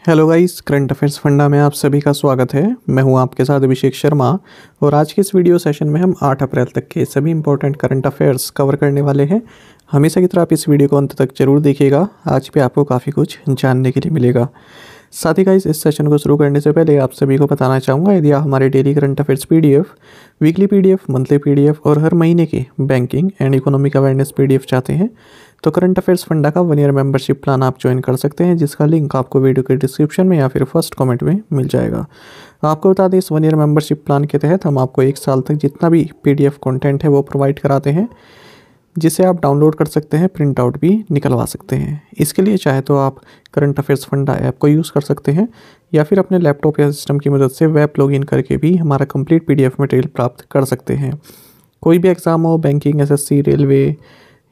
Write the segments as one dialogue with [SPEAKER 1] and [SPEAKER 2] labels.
[SPEAKER 1] Hello guys, current affairs funda में आप सभी का स्वागत है। मैं हूं आपके साथ अभिषेक शर्मा और आज के इस वीडियो सेशन में हम 8 अप्रैल तक के सभी इंपॉर्टेंट करंट अफेयर्स कवर करने वाले हैं। हमेशा की तरह आप इस वीडियो को अंत तक जरूर देखिएगा, आज भी आपको काफ़ी कुछ जानने के लिए मिलेगा। साथ ही गाइस, इस सेशन को शुरू करने से पहले आप सभी को बताना चाहूँगा, यदि आप हमारे daily current affairs PDF, weekly PDF, monthly PDF और हर महीने की banking and economic awareness PDF चाहते हैं तो करंट अफेयर्स फंडा का 1 ईयर मेंबरशिप प्लान आप ज्वाइन कर सकते हैं, जिसका लिंक आपको वीडियो के डिस्क्रिप्शन में या फिर फर्स्ट कमेंट में मिल जाएगा। आपको बता दें, इस 1 ईयर मेंबरशिप प्लान के तहत हम आपको 1 साल तक जितना भी पीडीएफ कंटेंट है वो प्रोवाइड कराते हैं, जिसे आप डाउनलोड कर सकते हैं, प्रिंट आउट भी निकलवा सकते हैं। इसके लिए चाहे तो आप करंट अफेयर्स फंडा ऐप को यूज़ कर सकते हैं या फिर अपने लैपटॉप या सिस्टम की मदद से वेब लॉगिन करके भी हमारा कंप्लीट पीडीएफ मटेरियल प्राप्त कर सकते हैं। कोई भी एग्ज़ाम हो, बैंकिंग, एसएससी, रेलवे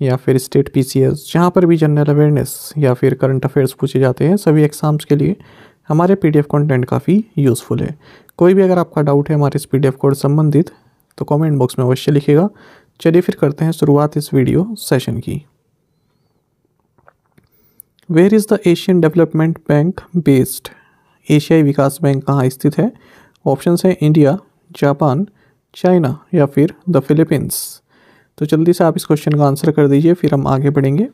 [SPEAKER 1] या फिर स्टेट पीसीएस, जहाँ पर भी जनरल अवेयरनेस या फिर करंट अफेयर्स पूछे जाते हैं, सभी एग्ज़ाम्स के लिए हमारे पीडीएफ कंटेंट काफ़ी यूज़फुल है। कोई भी अगर आपका डाउट है हमारे इस पीडीएफ कोड संबंधित तो कमेंट बॉक्स में अवश्य लिखिएगा। चलिए फिर करते हैं शुरुआत इस वीडियो सेशन की। Where is the Asian development bank based? एशियाई विकास बैंक कहाँ स्थित है? ऑप्शन है इंडिया, जापान, चाइना या फिर द फिलीपींस। तो जल्दी से आप इस क्वेश्चन का आंसर कर दीजिए, फिर हम आगे बढ़ेंगे।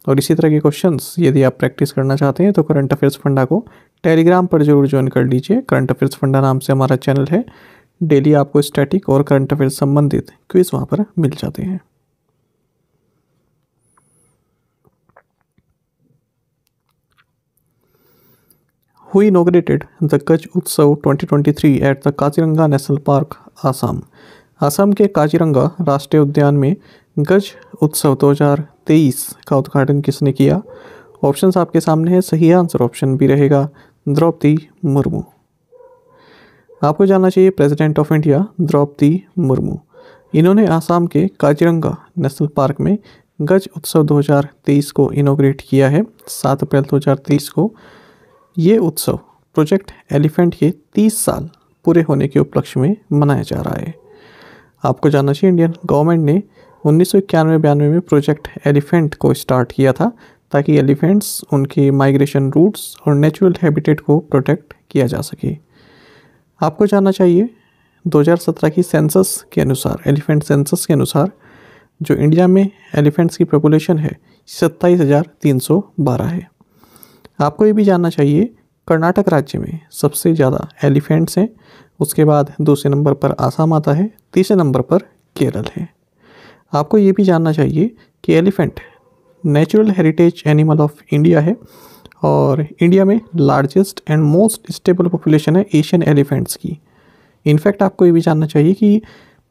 [SPEAKER 1] और इसी तरह के क्वेश्चंस यदि आप प्रैक्टिस करना चाहते हैं तो करंट अफेयर्स फंडा को टेलीग्राम पर जरूर ज्वाइन कर लीजिए। करंट अफेयर्स फंडा नाम से हमारा चैनल है। डेली आपको स्टैटिक और करंट अफेयर्स संबंधित क्विज वहाँ पर मिल जाते हैं। Who inaugurated the गज उत्सव 2023 at the Kaziranga national park, Assam? Assam के काजीरंगा राष्ट्रीय उद्यान में गज उत्सव 2023 का उद्घाटन किसने किया? ऑप्शंस आपके सामने है। सही आंसर ऑप्शन बी रहेगा, द्रौपदी मुर्मू। आपको जानना चाहिए, president of India Draupadi Murmu, इन्होंने आसाम के काजीरंगा नेशनल पार्क में गज उत्सव 2023 को इनोग्रेट किया है 7 अप्रैल 2023 को। ये उत्सव प्रोजेक्ट एलिफेंट के 30 साल पूरे होने के उपलक्ष्य में मनाया जा रहा है। आपको जानना चाहिए, इंडियन गवर्नमेंट ने 1991-92 में प्रोजेक्ट एलिफेंट को स्टार्ट किया था ताकि एलिफेंट्स, उनके माइग्रेशन रूट्स और नेचुरल हैबिटेट को प्रोटेक्ट किया जा सके। आपको जानना चाहिए, 2017 की सेंसस के अनुसार, एलिफेंट सेंसस के अनुसार जो इंडिया में एलिफेंट्स की पॉपुलेशन है 27,312 है। आपको ये भी जानना चाहिए, कर्नाटक राज्य में सबसे ज़्यादा एलिफेंट्स हैं, उसके बाद दूसरे नंबर पर आसाम आता है, तीसरे नंबर पर केरल है। आपको ये भी जानना चाहिए कि elephant natural heritage animal of India है और इंडिया में largest and most stable population है एशियन एलिफेंट्स की। इनफैक्ट आपको ये भी जानना चाहिए कि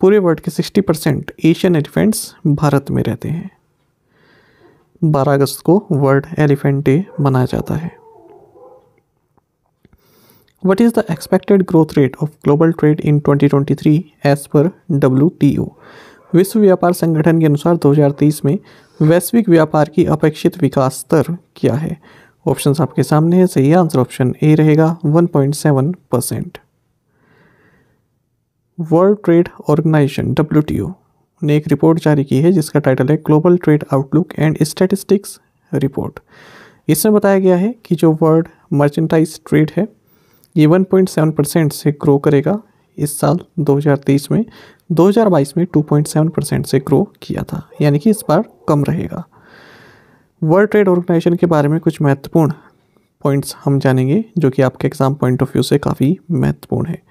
[SPEAKER 1] पूरे वर्ल्ड के 60% एशियन एलिफेंट्स भारत में रहते हैं। 12 अगस्त को वर्ल्ड एलिफेंट डे मनाया जाता है। What is the expected growth rate of global trade in 2023 as per WTO? विश्व व्यापार संगठन के अनुसार 2023 में वैश्विक व्यापार की अपेक्षित विकास दर क्या है? ऑप्शंस आपके सामने है। सही आंसर ऑप्शन ए रहेगा, 1.7%। वर्ल्ड ट्रेड ऑर्गेनाइजेशन WTO ने एक रिपोर्ट जारी की है जिसका टाइटल है global trade outlook and statistics report. इसमें बताया गया है कि जो वर्ल्ड मर्चेंटाइज ट्रेड है ये 1.7% से ग्रो करेगा इस साल 2023 में। 2022 में 2.7% से ग्रो किया था, यानी कि इस बार कम रहेगा। वर्ल्ड ट्रेड ऑर्गेनाइजेशन के बारे में कुछ महत्वपूर्ण पॉइंट्स हम जानेंगे जो कि आपके एग्जाम पॉइंट ऑफ व्यू से काफ़ी महत्वपूर्ण है।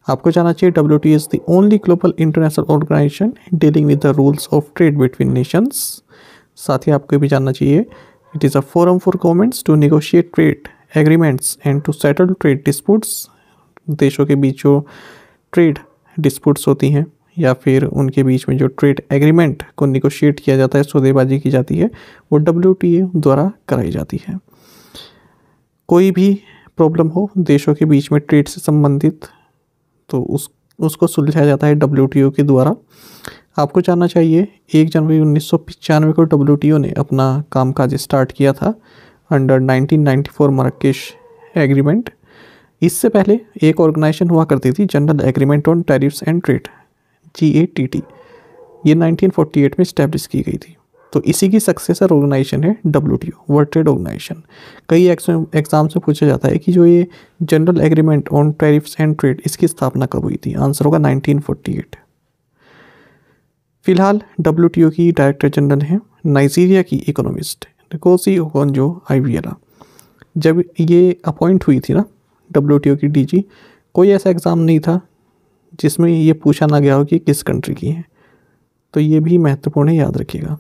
[SPEAKER 1] आपको जानना चाहिए, WTO is the only global international organisation dealing with the rules of trade between nations. साथ ही आपको भी जानना चाहिए, it is a forum for governments to negotiate trade agreements and to settle trade disputes. देशों के बीच जो ट्रेड डिस्प्यूट्स होती हैं या फिर उनके बीच में जो ट्रेड एग्रीमेंट को निगोशिएट किया जाता है, सौदेबाजी की जाती है, वो WTO द्वारा कराई जाती है। कोई भी प्रॉब्लम हो देशों के बीच में ट्रेड से संबंधित तो उसको सुलझाया जाता है WTO के द्वारा। आपको जानना चाहिए, 1 जनवरी 1995 को WTO ने अपना कामकाज स्टार्ट किया था अंडर 1994 मरकश एग्रीमेंट। इससे पहले एक ऑर्गेनाइजेशन हुआ करती थी, general agreement on tariffs and trade, GATT। ये 1948 में इस्टेब्लिश की गई थी। तो इसी की सक्सेसर ऑर्गेनाइजेशन है WTO, वर्ल्ड ट्रेड ऑर्गेनाइजेशन। कई एग्जाम से पूछा जाता है कि जो ये general agreement on tariffs and trade, इसकी स्थापना कब हुई थी? आंसर होगा 1948। फिलहाल WTO की डायरेक्टर जनरल हैं नाइजीरिया की इकोनॉमिस्ट नकोसी ओकोंजो-इवेला। जब ये अपॉइंट हुई थी ना WTO की DG, कोई ऐसा एग्ज़ाम नहीं था जिसमें ये पूछा ना गया हो कि किस कंट्री की है, तो ये भी महत्वपूर्ण है, याद रखिएगा।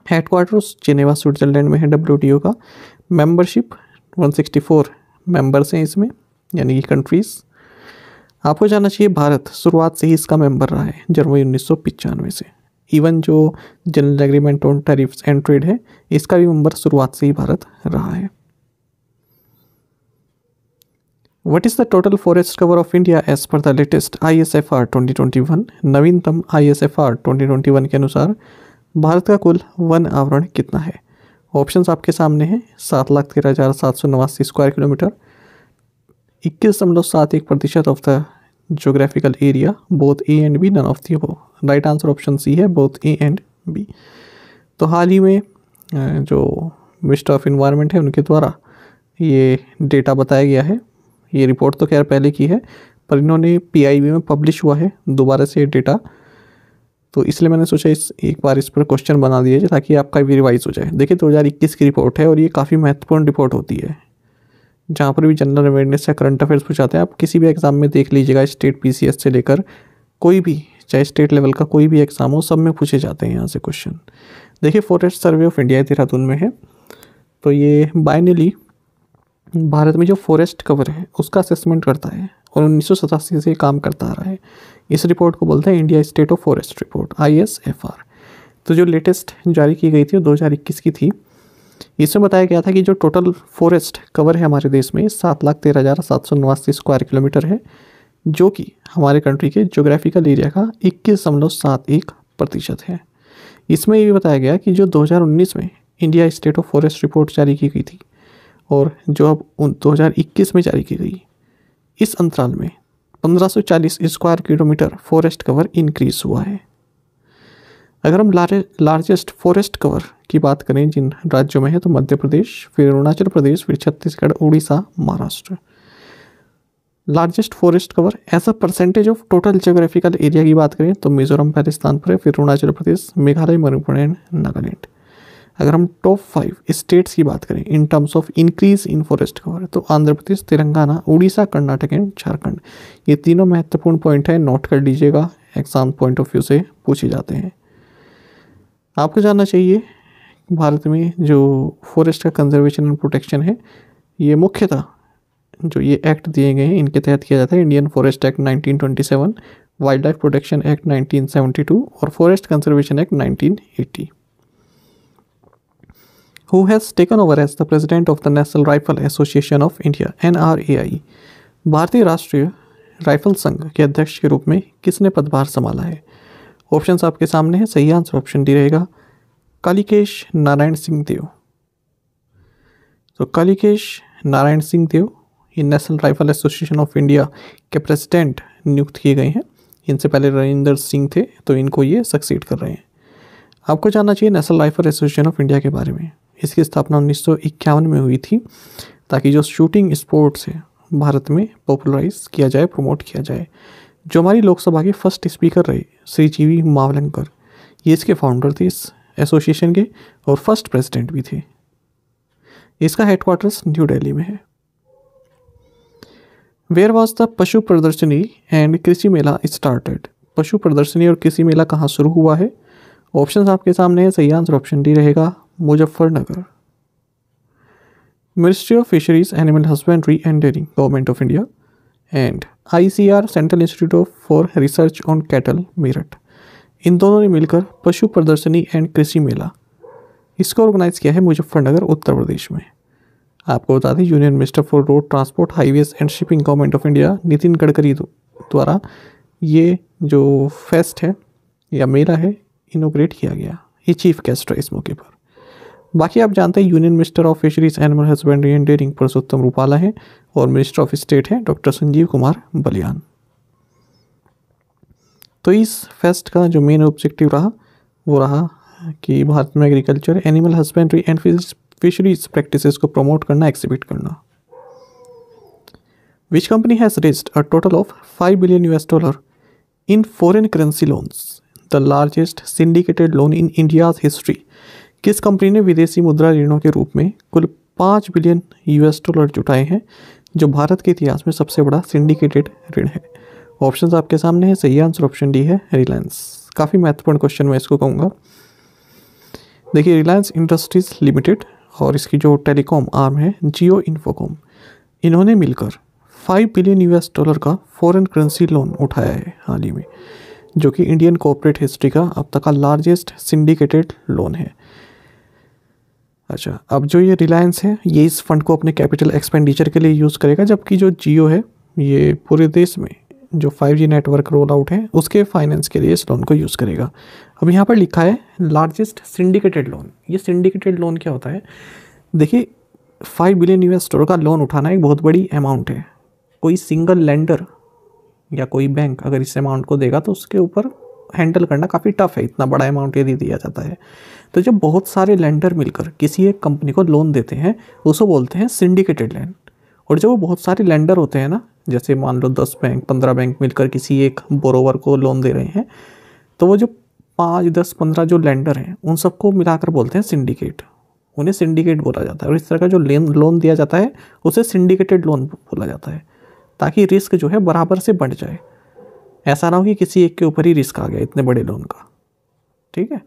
[SPEAKER 1] हेडक्वार्टर्स जेनेवा स्विट्ज़रलैंड में है WTO का। मेंबरशिप 164 मेंबर्स हैं इसमें, यानी कि कंट्रीज़। आपको जानना चाहिए भारत शुरुआत से ही इसका मेंबर रहा है, जनवरी 1995 से। इवन जो general agreement on tariffs and trade है, इसका भी मेंबर शुरुआत से ही भारत रहा है। What is the total forest cover of India as per the latest ISFR 2021? नवीनतम ISFR 2021 के अनुसार भारत का कुल वन आवरण कितना है? ऑप्शंस आपके सामने हैं। 7,13,789 square kilometre, 21.71% of the geographical area, both A and B, none of the above. Right answer option C है, बोथ ए एंड बी। तो हाल ही में जो मिनिस्टर ऑफ इन्वायरमेंट है उनके द्वारा ये डेटा बताया गया है। ये रिपोर्ट तो खैर पहले की है, पर इन्होंने PIB में पब्लिश हुआ है दोबारा से डेटा, तो इसलिए मैंने सोचा एक बार इस पर क्वेश्चन बना दिया जाए ताकि आपका भी रिवाइज हो जाए। देखिए 2021 की रिपोर्ट है और ये काफ़ी महत्वपूर्ण रिपोर्ट होती है, जहाँ पर भी जनरल अवेयरनेस या करंट अफेयर्स पूछाते हैं। आप किसी भी एग्ज़ाम में देख लीजिएगा, स्टेट PCS से लेकर कोई भी, चाहे स्टेट लेवल का कोई भी एग्ज़ाम हो, सब में पूछे जाते हैं यहाँ से क्वेश्चन। देखिए forest survey of India Dehradun में है, तो ये बाइनली भारत में जो फॉरेस्ट कवर है उसका असेसमेंट करता है और 1987 से काम करता आ रहा है। इस रिपोर्ट को बोलते हैं India state of forest report, ISFR। तो जो लेटेस्ट जारी की गई थी वो 2021 की थी। इसमें बताया गया था कि जो टोटल फॉरेस्ट कवर है हमारे देश में 7,13,789 स्क्वायर किलोमीटर है, जो कि हमारे कंट्री के जोग्राफिकल एरिया का 21.71% है। इसमें ये भी बताया गया कि जो 2019 में India state of forest report जारी की गई थी और जो अब 2021 में जारी की गई, इस अंतराल में 1540 square kilometre forest cover increase हुआ है। अगर हम लार्जेस्ट फॉरेस्ट कवर की बात करें जिन राज्यों में है, तो मध्य प्रदेश, फिर अरुणाचल प्रदेश, फिर Chhattisgarh, Orissa, Maharashtra. Largest forest cover as a percentage of total geographical area की बात करें तो मिजोरम पहले स्थान पर है, फिर अरुणाचल प्रदेश, मेघालय, मणिपुर एंड नागालैंड। अगर हम टॉप 5 स्टेट्स की बात करें in terms of increase in forest cover, तो आंध्र प्रदेश, तेलंगाना, उड़ीसा, कर्नाटक एंड झारखंड। ये तीनों महत्वपूर्ण पॉइंट है, नोट कर लीजिएगा, एग्जाम पॉइंट ऑफ व्यू से पूछे जाते हैं। आपको जानना चाहिए भारत में जो फॉरेस्ट का कंजर्वेशन एंड प्रोटेक्शन है, ये मुख्यतः जो ये एक्ट दिए गए हैं इनके तहत किया जाता है। Indian forest act 1927, wild life protection act 1972 और forest conservation act 1980। Who has taken over as the president of the National Rifle Association of India NRAI? भारतीय राष्ट्रीय राइफल संघ के अध्यक्ष के रूप में किसने पदभार संभाला है? ऑप्शंस आपके सामने है। सही आंसर ऑप्शन डी रहेगा, कालिकेश नारायण सिंह देव। तो कालिकेश नारायण सिंह देव ये national rifle association of India के प्रेसिडेंट नियुक्त किए गए हैं। इनसे पहले रविंदर सिंह थे, तो इनको ये सक्सीड कर रहे हैं। आपको जानना चाहिए national rifle association of India के बारे में। इसकी स्थापना 1951 में हुई थी ताकि जो शूटिंग स्पोर्ट्स है भारत में पॉपुलराइज किया जाए, प्रमोट किया जाए। जो हमारी लोकसभा के फर्स्ट स्पीकर रहे श्री GV मावलंकर, ये इसके फाउंडर थे इस एसोसिएशन के और फर्स्ट प्रेसिडेंट भी थे। इसका हेडक्वार्टर्स न्यू दिल्ली में है। वेयर वॉज द पशु प्रदर्शनी एंड कृषि मेला स्टार्टेड? पशु प्रदर्शनी और कृषि मेला कहाँ शुरू हुआ है? ऑप्शंस आपके सामने है। सही आंसर ऑप्शन डी रहेगा, Muzaffarnagar. Ministry of fisheries, animal husbandry and dairying, government of India, and ICR central institute for research on cattle, Meerut, इन दोनों ने मिलकर पशु प्रदर्शनी एंड कृषि मेला इसको ऑर्गेनाइज किया है मुजफ्फरनगर, उत्तर प्रदेश में। आपको बता दें union minister for road transport, highways and shipping, government of India, Nitin Gadkari द्वारा ये जो फेस्ट है या मेला है इनोग्रेट किया गया। ये चीफ गेस्ट है इस मौके पर। बाकी आप जानते हैं union minister of fisheries, animal husbandry and dairying Purushottam Rupala है और मिनिस्टर ऑफ स्टेट है डॉक्टर संजीव कुमार बलियान। तो इस फेस्ट का जो मेन ऑब्जेक्टिव रहा वो रहा कि भारत में agriculture, animal husbandry and fisheries practices को प्रमोट करना, एक्सिबिट करना। Which company has raised a total of $5 billion in foreign currency loans, the largest syndicated loan in India's history. किस कंपनी ने विदेशी मुद्रा ऋणों के रूप में कुल $5 बिलियन जुटाए हैं, जो भारत के इतिहास में सबसे बड़ा सिंडिकेटेड ऋण है? ऑप्शंस आपके सामने है। सही आंसर ऑप्शन डी है, रिलायंस। काफ़ी महत्वपूर्ण क्वेश्चन मैं इसको कहूँगा। देखिए, रिलायंस इंडस्ट्रीज लिमिटेड और इसकी जो टेलीकॉम आर्म है जियो इन्फोकॉम, इन्होंने मिलकर $5 बिलियन का फॉरेन करेंसी लोन उठाया है हाल ही में, जो कि इंडियन कॉर्पोरेट हिस्ट्री का अब तक का लार्जेस्ट सिंडिकेटेड लोन है। अच्छा, अब जो ये रिलायंस है ये इस फंड को अपने कैपिटल एक्सपेंडिचर के लिए यूज़ करेगा, जबकि जो जियो है ये पूरे देश में जो 5G नेटवर्क रोल आउट है उसके फाइनेंस के लिए इस लोन को यूज़ करेगा। अब यहाँ पर लिखा है लार्जेस्ट सिंडिकेटेड लोन। ये सिंडिकेटेड लोन क्या होता है? देखिए, $5 बिलियन का लोन उठाना एक बहुत बड़ी अमाउंट है। कोई सिंगल लेंडर या कोई बैंक अगर इस अमाउंट को देगा तो उसके ऊपर हैंडल करना काफ़ी टफ है, इतना बड़ा अमाउंट यदि दिया जाता है। तो जब बहुत सारे लेंडर मिलकर किसी एक कंपनी को लोन देते हैं उसको बोलते हैं सिंडिकेटेड लोन। और जब वो बहुत सारे लेंडर होते हैं ना, जैसे मान लो 10 बैंक 15 बैंक मिलकर किसी एक बोरोवर को लोन दे रहे हैं, तो वो जो 5 10 15 जो लेंडर हैं उन सबको मिलाकर बोलते हैं सिंडिकेट। उन्हें सिंडिकेट बोला जाता है। और इस तरह का जो लोन दिया जाता है उसे सिंडिकेटेड लोन बोला जाता है, ताकि रिस्क जो है बराबर से बढ़ जाए। ऐसा ना हो कि किसी एक के ऊपर ही रिस्क आ गया इतने बड़े लोन का। ठीक है,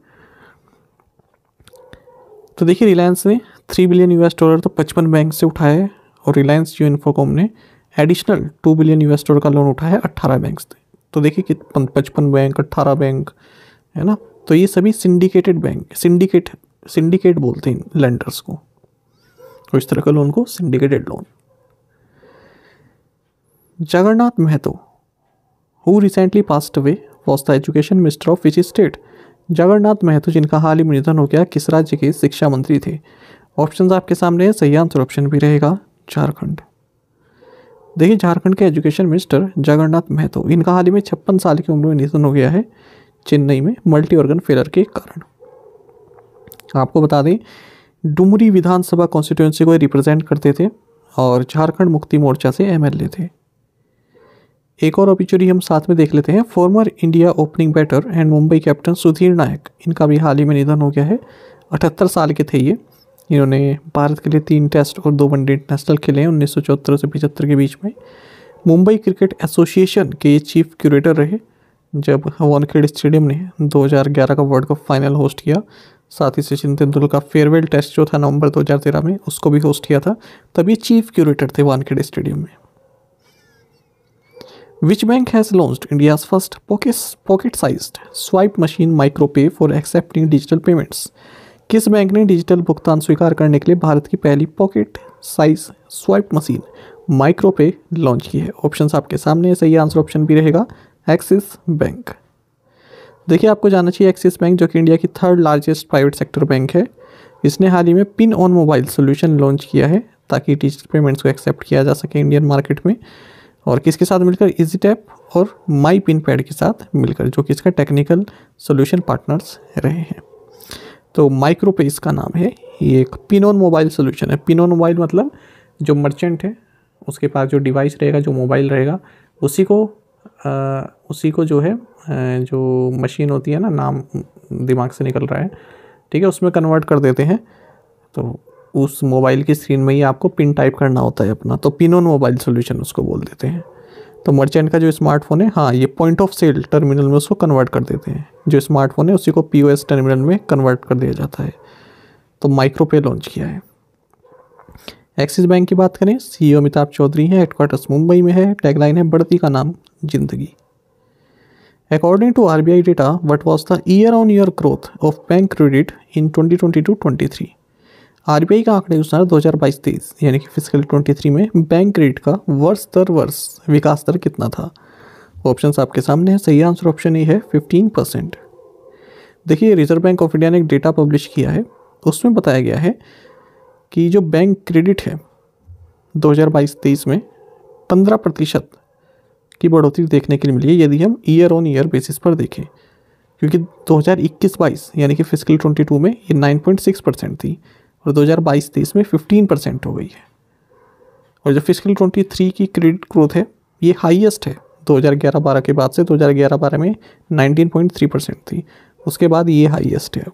[SPEAKER 1] तो देखिए, रिलायंस ने $3 बिलियन तो 55 बैंक से उठाया है, और रिलायंस जियो इन्फोकॉम ने एडिशनल $2 बिलियन का लोन उठाया है 18 बैंक से। तो देखिए कि 55 बैंक 18 बैंक है ना, तो ये सभी सिंडिकेटेड बैंक, सिंडिकेट बोलते हैं लेंडर्स को, और इस तरह का लोन को syndicated loan. Jagannath Mahto who recently passed away was the education minister of which state? Jagannath Mahto जिनका हाल ही में निधन हो गया, किस राज्य के शिक्षा मंत्री थे? ऑप्शंस आपके सामने है। सही आंसर ऑप्शन भी रहेगा झारखंड। देखिए, झारखंड के एजुकेशन मिनिस्टर जगन्नाथ महतो, इनका हाल ही में 56 साल की उम्र में निधन हो गया है चेन्नई में मल्टी ऑर्गन फेलर के कारण। आपको बता दें, डुमरी विधानसभा कॉन्स्टिट्यूंसी को रिप्रेजेंट करते थे और झारखंड मुक्ति मोर्चा से MLA थे। एक और ऑब्ituary हम साथ में देख लेते हैं। Former India opening batter and Mumbai captain Sudhir Naik, इनका भी हाल ही में निधन हो गया है। 78 साल के थे ये। इन्होंने भारत के लिए 3 टेस्ट और 2 वनडे इंटरनेशनल खेले हैं 1974 से 75 के बीच में। मुंबई क्रिकेट एसोसिएशन के ये चीफ क्यूरेटर रहे जब वानखेड़े स्टेडियम ने 2011 का वर्ल्ड कप फाइनल होस्ट किया। साथ ही सचिन तेंदुलकर का फेयरवेल टेस्ट जो था नवंबर 2013 में, उसको भी होस्ट किया था। तभी चीफ क्यूरेटर थे वानखेड़े स्टेडियम में। Which bank has launched India's first pocket-sized swipe machine MicroPay for accepting digital payments? किस बैंक ने डिजिटल भुगतान स्वीकार करने के लिए भारत की पहली pocket size swipe machine Micropay launch की है? ऑप्शंस आपके सामने है। सही आंसर ऑप्शन भी रहेगा एक्सिस बैंक। देखिए, आपको जानना चाहिए एक्सिस बैंक जो कि इंडिया की 3rd largest private sector bank है, इसने हाल ही में pin on mobile solution launch किया है ताकि डिजिटल पेमेंट्स को एक्सेप्ट किया जा सके इंडियन मार्केट में। और किसके साथ मिलकर? इजीटैप और माई पिन पैड के साथ मिलकर, जो कि इसका टेक्निकल सोल्यूशन पार्टनर्स रहे हैं। तो माइक्रोपे इसका नाम है। ये एक पिन ऑन मोबाइल सोल्यूशन है। पिन ऑन मोबाइल मतलब जो मर्चेंट है उसके पास जो डिवाइस रहेगा, जो मोबाइल रहेगा, उसी को जो है जो मशीन होती है ना, नाम दिमाग से निकल रहा है, ठीक है, उसमें कन्वर्ट कर देते हैं। तो उस मोबाइल की स्क्रीन में ही आपको पिन टाइप करना होता है अपना, तो पिन ऑन मोबाइल सोल्यूशन उसको बोल देते हैं। तो मर्चेंट का जो स्मार्टफोन है, हाँ, ये पॉइंट ऑफ सेल टर्मिनल में उसको कन्वर्ट कर देते हैं। जो स्मार्टफोन है उसी को POS टर्मिनल में कन्वर्ट कर दिया जाता है। तो माइक्रोपे लॉन्च किया है। एक्सिस बैंक की बात करें, CEO अमिताभ चौधरी हैं, हेडक्वार्टर्स मुंबई में है, टैगलाइन है बढ़ती का नाम जिंदगी। According to RBI data, what was the year on year growth of bank credit in 2022-23? RBI का आंकड़े अनुसार 2022-23 यानी कि फिजिकल 23 में बैंक क्रेडिट का वर्ष दर वर्ष विकास दर कितना था? ऑप्शंस आपके सामने है। सही आंसर ऑप्शन ए है 15%। देखिए, रिजर्व बैंक ऑफ इंडिया ने एक डेटा पब्लिश किया है, उसमें बताया गया है कि जो बैंक क्रेडिट है 2022-23 में 15% की बढ़ोतरी देखने के लिए मिली है, यदि हम ईयर-ऑन-ईयर बेसिस पर देखें। क्योंकि 2021-22 यानी कि फिजिकल 22 में ये 9.6% थी और 2022-23 में 15% हो गई है। और जो फिजिकल 23 की क्रेडिट ग्रोथ है ये हाईएस्ट है 2011-12 के बाद से। 2011-12 में 19.3% थी, उसके बाद ये हाईएस्ट है। अब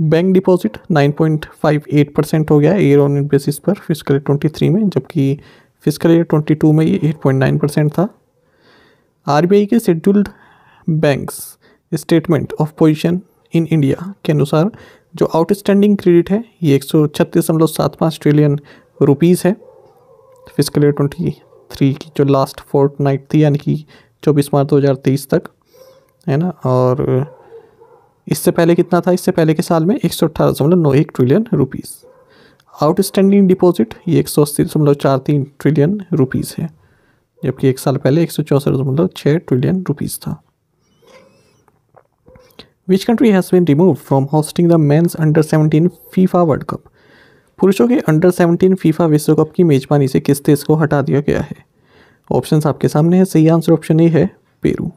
[SPEAKER 1] बैंक डिपॉजिट 9.58% हो गया है ईयर ऑन ईयर बेसिस पर फिजिकल 23 में, जबकि फिजिकल ईयर 22 में ये 8.9% था। आरबीआई के scheduled banks statement of position in India के अनुसार जो आउटस्टैंडिंग क्रेडिट है ये 136.75 ट्रिलियन रुपीज़ है फिजिकल ईयर 23 की जो लास्ट फोर्टनाइट थी, यानी कि 24 मार्च 2023 तक, है ना। और इससे पहले कितना था? इससे पहले के साल में 118.91 ट्रिलियन रुपीज़। आउटस्टैंडिंग डिपॉजिट ये 180.43 ट्रिलियन रुपीज़ है, जबकि एक साल पहले 164.6 ट्रिलियन रुपीज़ था। Which country has been removed from hosting the men's under-17 FIFA world cup? पुरुषों के अंडर-17 फीफा विश्व कप की मेजबानी से किस देश को हटा दिया गया है? ऑप्शंस आपके सामने है। सही आंसर ऑप्शन ए है पेरू।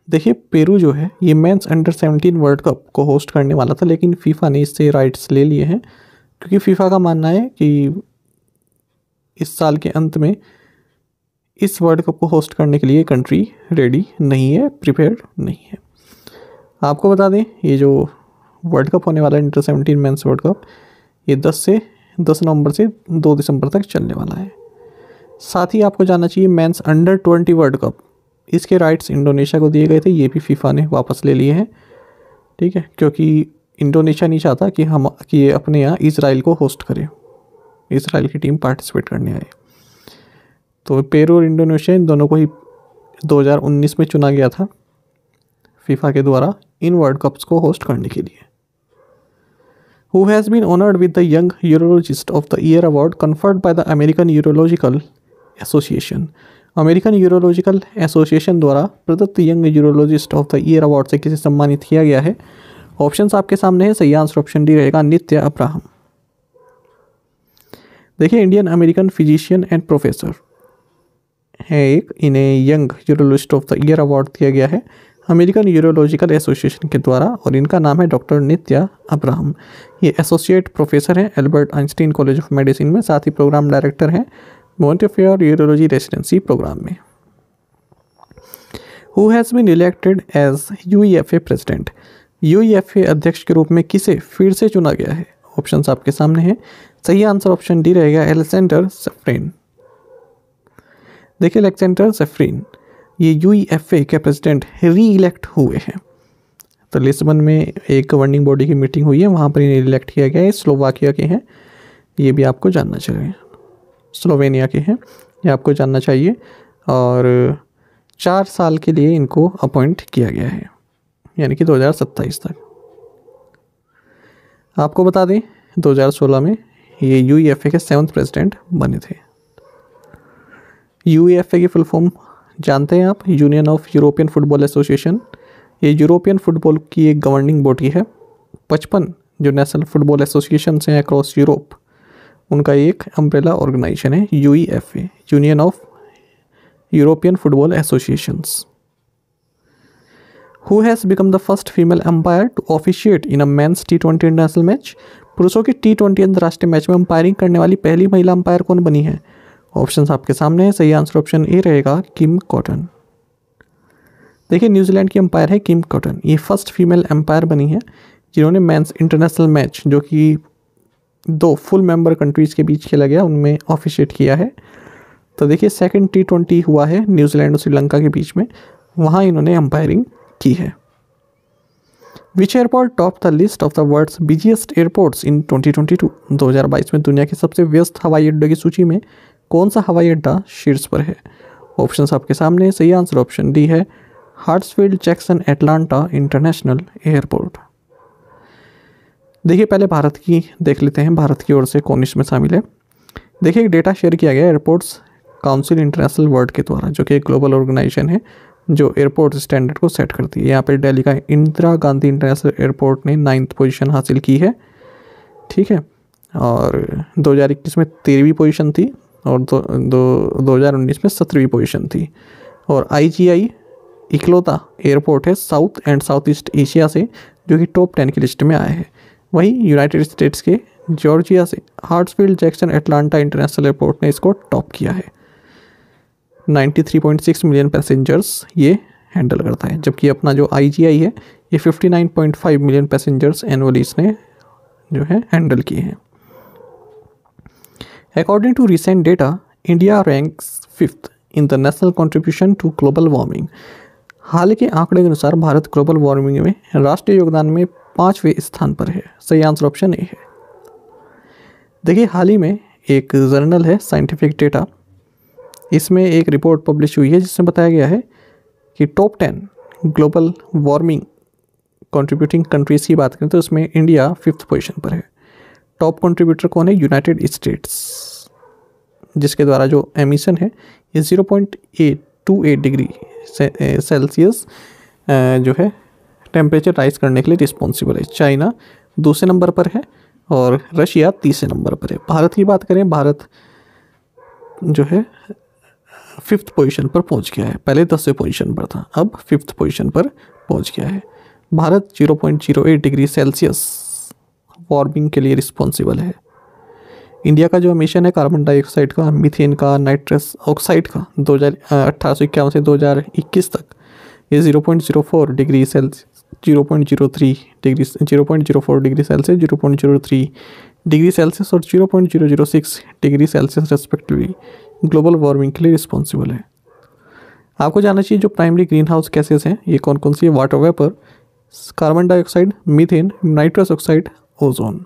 [SPEAKER 1] देखिए पेरू जो है ये मेंस अंडर-17 वर्ल्ड कप को होस्ट करने वाला था, लेकिन फीफा ने इससे राइट्स ले लिए हैं, क्योंकि फीफा का मानना है कि इस साल के अंत में इस वर्ल्ड कप को होस्ट करने के लिए कंट्री रेडी नहीं है, प्रिपेयर्ड नहीं है। आपको बता दें ये जो वर्ल्ड कप होने वाला है अंडर-17 मेंस वर्ल्ड कप, ये 10 नवंबर से 2 दिसंबर तक चलने वाला है। साथ ही आपको जानना चाहिए मेंस अंडर-20 वर्ल्ड कप, इसके राइट्स इंडोनेशिया को दिए गए थे, ये भी फीफा ने वापस ले लिए हैं, ठीक है, क्योंकि इंडोनेशिया नहीं चाहता कि ये अपने यहाँ इजराइल को होस्ट करे, इजराइल की टीम पार्टिसिपेट करने आए। तो पेरू और इंडोनेशिया इन दोनों को ही 2019 में चुना गया था फीफा के द्वारा इन वर्ल्ड कप्स को होस्ट करने के लिए। Who has been honored with the Young Urologist of the Year award conferred by the American Urological Association? American urological association द्वारा प्रदत्त young urologist of the year award से किसे सम्मानित किया गया है? ऑप्शंस आपके सामने है। सही आंसर ऑप्शन डी रहेगा नित्या अब्राहम। देखिए Indian American physician and professor है एक, इन्हें young urologist of the year award दिया गया है अमेरिकन यूरोलॉजिकल एसोसिएशन के द्वारा, और इनका नाम है डॉक्टर नित्या अब्राहम। ये एसोसिएट प्रोफेसर हैं Albert Einstein College of Medicine में, साथ ही प्रोग्राम डायरेक्टर हैं मोंटेफियर यूरोलॉजी रेसिडेंसी प्रोग्राम में। Who has been elected as UEFA president? UEFA अध्यक्ष के रूप में किसे फिर से चुना गया है? ऑप्शंस आपके सामने हैं। सही आंसर ऑप्शन डी रहेगा एलेक्जेंडर सेफ्रिन। देखिए एलेक्जेंडर सेफ्रिन ये यूईएफए के प्रेसिडेंट री इलेक्ट हुए हैं। तो लिस्बन में एक गवर्निंग बॉडी की मीटिंग हुई है, वहाँ पर इन्हें इलेक्ट किया गया है। स्लोवाकिया के हैं, ये भी आपको जानना चाहिए। स्लोवेनिया के हैं, ये आपको जानना चाहिए। और 4 साल के लिए इनको अपॉइंट किया गया है, यानी कि 2027 तक। आपको बता दें 2016 में ये यूईएफए के 7th प्रेसिडेंट बने थे। यूईएफए की फुल फॉर्म जानते हैं आप? Union of European Football Association. ये यूरोपियन फुटबॉल की एक गवर्निंग बॉडी है। 55 जो नेशनल फुटबॉल एसोसिएशन हैं अक्रॉस यूरोप, उनका एक अम्ब्रेला ऑर्गेनाइजेशन है UEFA, Union of European Football Associations. Who has become the first female umpire to officiate in a men's T20 international match? पुरुषों के T20 अंतर्राष्ट्रीय match में अंपायरिंग करने वाली पहली महिला अंपायर कौन बनी है? ऑप्शंस आपके सामने है। सही आंसर ऑप्शन ए रहेगा किम कॉटन। देखिए न्यूजीलैंड की अंपायर है किम कॉटन, ये फर्स्ट फीमेल अंपायर बनी है जिन्होंने मेंस इंटरनेशनल मैच जो कि 2 फुल मेंबर कंट्रीज़ के बीच खेला गया उनमें ऑफिशिएट किया है। तो देखिए सेकंड T20 हुआ है न्यूजीलैंड और श्रीलंका के बीच में, वहाँ इन्होंने अंपायरिंग की है। Which airport top the list of the world's busiest airports in 2022? 2022 में दुनिया के सबसे व्यस्त हवाई अड्डों की सूची में कौन सा हवाई अड्डा शीर्ष पर है? ऑप्शंस आपके सामने। सही आंसर ऑप्शन डी है हार्ट्सफील्ड जैक्सन एटलांटा इंटरनेशनल एयरपोर्ट। देखिए पहले भारत की देख लेते हैं, भारत की ओर से कौन इसमें शामिल है। देखिए एक डेटा शेयर किया गया एयरपोर्ट्स काउंसिल इंटरनेशनल वर्ल्ड के द्वारा, जो कि एक ग्लोबल ऑर्गेनाइजेशन है जो एयरपोर्ट स्टैंडर्ड को सेट करती है। यहाँ पर दिल्ली का इंदिरा गांधी इंटरनेशनल एयरपोर्ट ने 9th पोजीशन हासिल की है, ठीक है। और 2021 में 13वीं पोजीशन थी और 2019 में 17वीं पोजीशन थी। और IGI इकलौता एयरपोर्ट है south and south east Asia से जो कि टॉप 10 की लिस्ट में आया है। वहीं यूनाइटेड स्टेट्स के जॉर्जिया से हार्ट्सफील्ड जैक्सन एटलांटा इंटरनेशनल एयरपोर्ट ने इसको टॉप किया है। 93.6 मिलियन पैसेंजर्स ये हैंडल करता है, जबकि अपना जो IGI है ये 59.5 मिलियन पैसेंजर्स एनुअली इसने जो है हैंडल किए हैं। According to recent data, India ranks 5th in the national contribution to global warming. हाल के आंकड़े के अनुसार भारत ग्लोबल वार्मिंग में राष्ट्रीय योगदान में 5वें स्थान पर है। सही आंसर ऑप्शन ए है। देखिए, हाल ही में एक जर्नल है साइंटिफिक डेटा, इसमें एक रिपोर्ट पब्लिश हुई है जिसमें बताया गया है कि top 10 global warming contributing countries की बात करें तो उसमें इंडिया 5th पोजीशन पर है। टॉप कंट्रीब्यूटर कौन है? यूनाइटेड स्टेट्स, जिसके द्वारा जो एमिशन है ये 0.828 डिग्री सेल्सियस जो है टेम्परेचर राइज करने के लिए रिस्पॉन्सिबल है। चाइना दूसरे नंबर पर है और रशिया तीसरे नंबर पर है। भारत की बात करें, भारत जो है 5th पोजीशन पर पहुंच गया है। पहले 10वें पोजीशन पर था, अब 5th पोजीशन पर पहुंच गया है। भारत 0.08 डिग्री सेल्सियस वार्मिंग के लिए रिस्पॉन्सिबल है। इंडिया का जो एमिशन है कार्बन डाइऑक्साइड का, मीथेन का, नाइट्रस ऑक्साइड का 1851 से 2021 तक ये 0.04 degree Celsius, 0.03 degree, 0.04 degree Celsius, 0.03 degree Celsius और 0.006 degree Celsius respectively global warming के लिए रिस्पॉन्सिबल है। आपको जानना चाहिए जो प्राइमरी ग्रीन हाउस गैसेस हैं ये कौन कौन सी है? Water vapour, carbon dioxide, methane, nitrous oxide, ozone.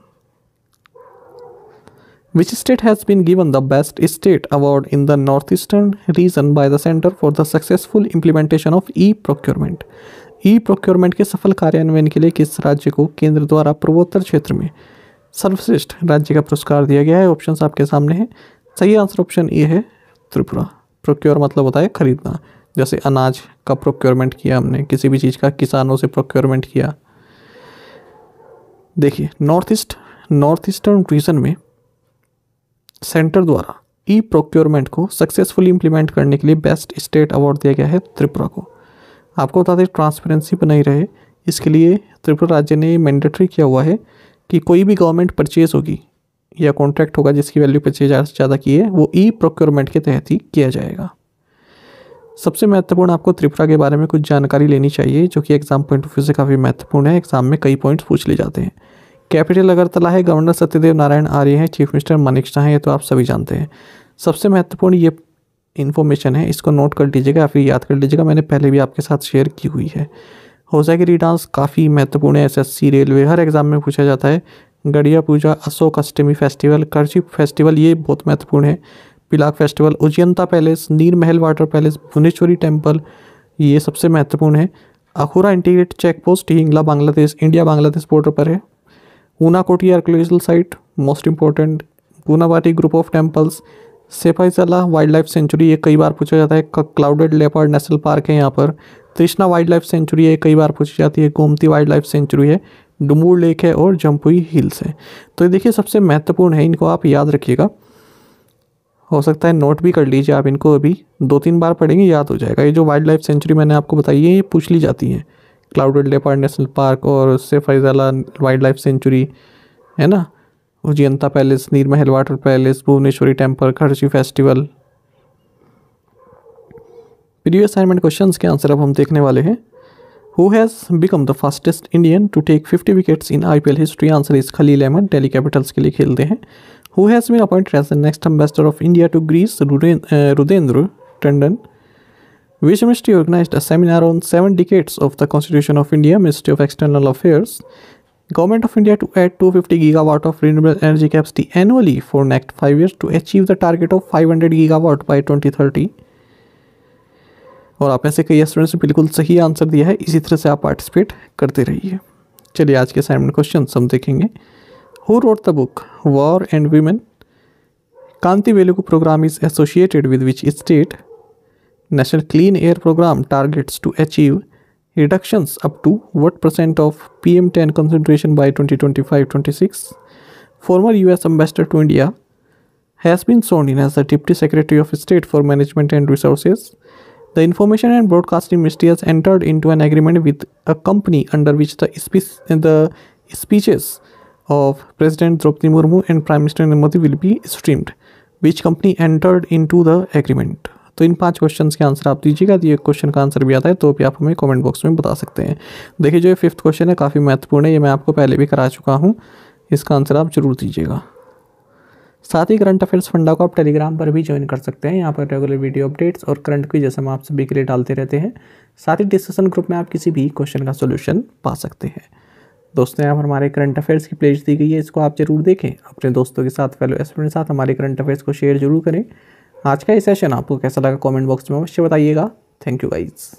[SPEAKER 1] Which state has been given the Best State Award in the Northeastern region by the Center for the Successful Implementation of E-Procurement? E-Procurement के सफल कार्यान्वयन के लिए किस राज्य को केंद्र द्वारा पूर्वोत्तर क्षेत्र में सर्वश्रेष्ठ राज्य का पुरस्कार दिया गया है? ऑप्शंस आपके सामने हैं। सही आंसर ऑप्शन ए है त्रिपुरा। प्रोक्योर मतलब होता है खरीदना, जैसे अनाज का प्रोक्योरमेंट किया हमने, किसी भी चीज़ का किसानों से प्रोक्योरमेंट किया। देखिए, नॉर्थ ईस्टर्न रीजन में सेंटर द्वारा ई प्रोक्योरमेंट को सक्सेसफुली इंप्लीमेंट करने के लिए बेस्ट स्टेट अवार्ड दिया गया है त्रिपुरा को। आपको बता दें, ट्रांसपेरेंसी बनाई रहे इसके लिए त्रिपुरा राज्य ने मैंडेटरी किया हुआ है कि कोई भी गवर्नमेंट परचेज होगी या कॉन्ट्रैक्ट होगा जिसकी वैल्यू 50,000 से ज़्यादा की है वो ई प्रोक्योरमेंट के तहत ही किया जाएगा। सबसे महत्वपूर्ण आपको त्रिपुरा के बारे में कुछ जानकारी लेनी चाहिए जो कि एग्जाम पॉइंट ऑफ व्यू से काफ़ी महत्वपूर्ण है। एग्जाम में कई पॉइंट्स पूछ ले जाते हैं। कैपिटल अगरतला है, गवर्नर सत्यदेव नारायण आर्य हैं, चीफ मिनिस्टर मनीष शाह हैं, ये तो आप सभी जानते हैं। सबसे महत्वपूर्ण ये इन्फॉर्मेशन है, इसको नोट कर लीजिएगा या फिर याद कर लीजिएगा, मैंने पहले भी आपके साथ शेयर की हुई है। होजागिरी डांस काफ़ी महत्वपूर्ण है, SSC, रेलवे, हर एग्जाम में पूछा जाता है। गड़िया पूजा, अशोक अष्टमी फेस्टिवल, करची फेस्टिवल ये बहुत महत्वपूर्ण है। पिलाक festival, Ujjayanta palace, Neer Mahal water palace, Bhubaneswari temple ये सबसे महत्वपूर्ण है। अखुरा इंटीग्रेटेड चेक पोस्ट हिंगला बांग्लादेश, इंडिया बांग्लादेश बॉर्डर पर है। Unakoti archaeological site most important. पूनावाटी group of temples, Sepahijala wildlife sanctuary ये कई बार पूछा जाता है। क्लाउडेड लेपर्ड नेशनल पार्क है यहाँ पर। तृष्णा वाइल्ड लाइफ सेंचुरी है, कई बार पूछी जाती है। गोमती वाइल्ड लाइफ सेंचुरी है, डुमूर लेक है और जम्पुई हिल्स है। तो ये देखिए सबसे महत्वपूर्ण है, इनको आप याद रखिएगा। हो सकता है नोट भी कर लीजिए आप इनको, अभी 2-3 बार पढ़ेंगे याद हो जाएगा। ये जो वाइल्ड लाइफ सेंचुरी मैंने आपको बताई है ये पूछ ली जाती हैं। क्लाउडेड लेपर्ड नेशनल पार्क और सेफाईसला वाइल्ड लाइफ सेंचुरी है ना, Ujjayanta palace, Neer Mahal water palace, Bhubaneswari temple, Kharchi festival. Previous assignment questions के आंसर अब हम देखने वाले हैं। Who has become the fastest Indian to take 50 wickets in IPL history? Answer is Khaleel Ahmed, Delhi capitals के लिए खेलते हैं। Who has been appointed as the next ambassador of India to Greece? Rudrendra Tandon. Which ministry organized a seminar on 7 decades of the Constitution of India? Ministry of External Affairs. Government of India to add 250 gigawatt of renewable energy capacity annually for next 5 years to achieve the target of 500 gigawatt by 2030. और आप में से कई students ने बिल्कुल सही answer दिया है, इसी तरह से आप पार्टिसिपेट करते रहिए। चलिए आज के असाइनमेंट क्वेश्चन हम देखेंगे। Who wrote the book War and Women? Kanti Velugu program is associated with which state? National Clean Air Program targets to achieve reductions up to what % of PM10 concentration by 2025-26? Former US Ambassador to India has been sworn in as the Deputy Secretary of State for Management and Resources. The Information and Broadcasting Ministry has entered into an agreement with a company under which the speeches of President Draupadi Murmu and Prime Minister Narendra Modi will be streamed. Which company entered into the agreement? तो इन 5 questions के answer आप दीजिएगा। दिए question का answer भी आता है तो भी आप हमें कमेंट बॉक्स में बता सकते हैं। देखिए जो ये 5th क्वेश्चन है काफ़ी महत्वपूर्ण है, ये मैं आपको पहले भी करा चुका हूँ, इसका आंसर आप जरूर दीजिएगा। साथ ही करंट अफेयर्स फंडा को आप टेलीग्राम पर भी ज्वाइन कर सकते हैं। यहाँ पर रेगुलर वीडियो अपडेट्स और करंट क्विज जैसे हम आप सभी के लिए डालते रहते हैं। साथ ही डिस्कशन ग्रुप में आप किसी भी क्वेश्चन का सोल्यूशन पा सकते हैं। दोस्तों यहाँ पर हमारे करंट अफेयर्स की प्लेलिस्ट दी गई है, इसको आप जरूर देखें। अपने दोस्तों के साथ, फेलो स्टूडेंट के साथ हमारे करंट अफेयर्स को शेयर जरूर करें। आज का ये सेशन आपको कैसा लगा कमेंट बॉक्स में अवश्य बताइएगा। Thank you guys.